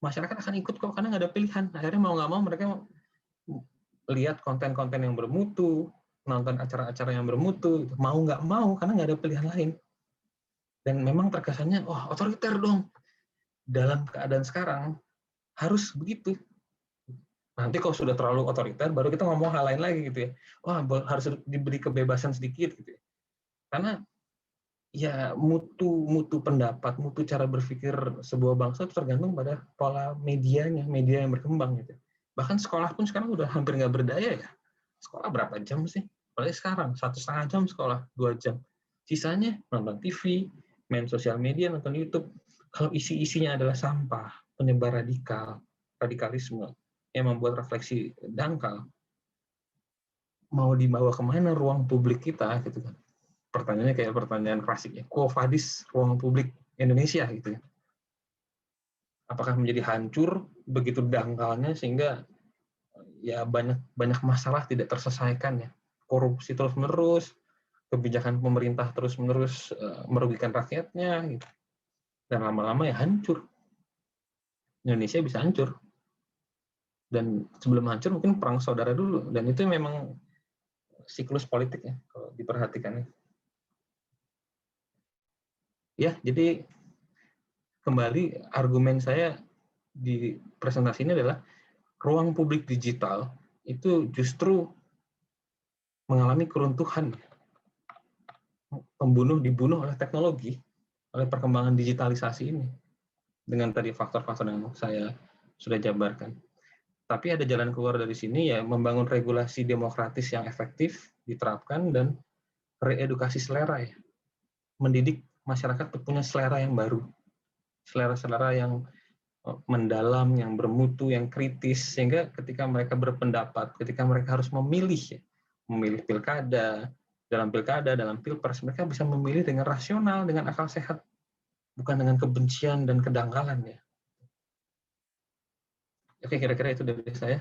masyarakat akan ikut kok, karena nggak ada pilihan. Akhirnya mau nggak mau mereka lihat konten-konten yang bermutu, nonton acara-acara yang bermutu, mau nggak mau, karena nggak ada pilihan lain. Dan memang terkesannya, wah otoriter dong. Dalam keadaan sekarang, harus begitu. Nanti kalau sudah terlalu otoriter, baru kita ngomong hal lain lagi gitu ya. Wah, harus diberi kebebasan sedikit gitu ya. Karena ya mutu pendapat, mutu cara berpikir sebuah bangsa itu tergantung pada pola medianya, media yang berkembang gitu. Bahkan sekolah pun sekarang udah hampir nggak berdaya ya. Sekolah berapa jam sih? Apalagi sekarang 1,5 jam sekolah, 2 jam. Sisanya nonton TV, main sosial media, nonton YouTube. Kalau isi-isinya adalah sampah, penyebar radikalisme yang membuat refleksi dangkal, mau dibawa kemana ruang publik kita gitu kan? Pertanyaannya kayak pertanyaan klasik ya. Quo vadis ruang publik Indonesia gitu ya. Apakah menjadi hancur begitu dangkalnya sehingga ya banyak masalah tidak terselesaikan ya. Korupsi terus-menerus, kebijakan pemerintah terus-menerus merugikan rakyatnya gitu. Dan lama-lama ya hancur. Indonesia bisa hancur. Dan sebelum hancur mungkin perang saudara dulu, dan itu memang siklus politik ya kalau diperhatikan ya. Jadi kembali argumen saya di presentasi ini adalah ruang publik digital itu justru mengalami keruntuhan, dibunuh oleh teknologi, oleh perkembangan digitalisasi ini dengan tadi faktor-faktor yang saya sudah jabarkan. Tapi ada jalan keluar dari sini ya, membangun regulasi demokratis yang efektif diterapkan dan reedukasi selera ya, mendidik masyarakat punya selera yang baru, selera-selera yang mendalam, yang bermutu, yang kritis, sehingga ketika mereka berpendapat, ketika mereka harus memilih pilkada, dalam pilpres, mereka bisa memilih dengan rasional, dengan akal sehat, bukan dengan kebencian dan kedangkalan ya. Oke, kira-kira itu dari saya.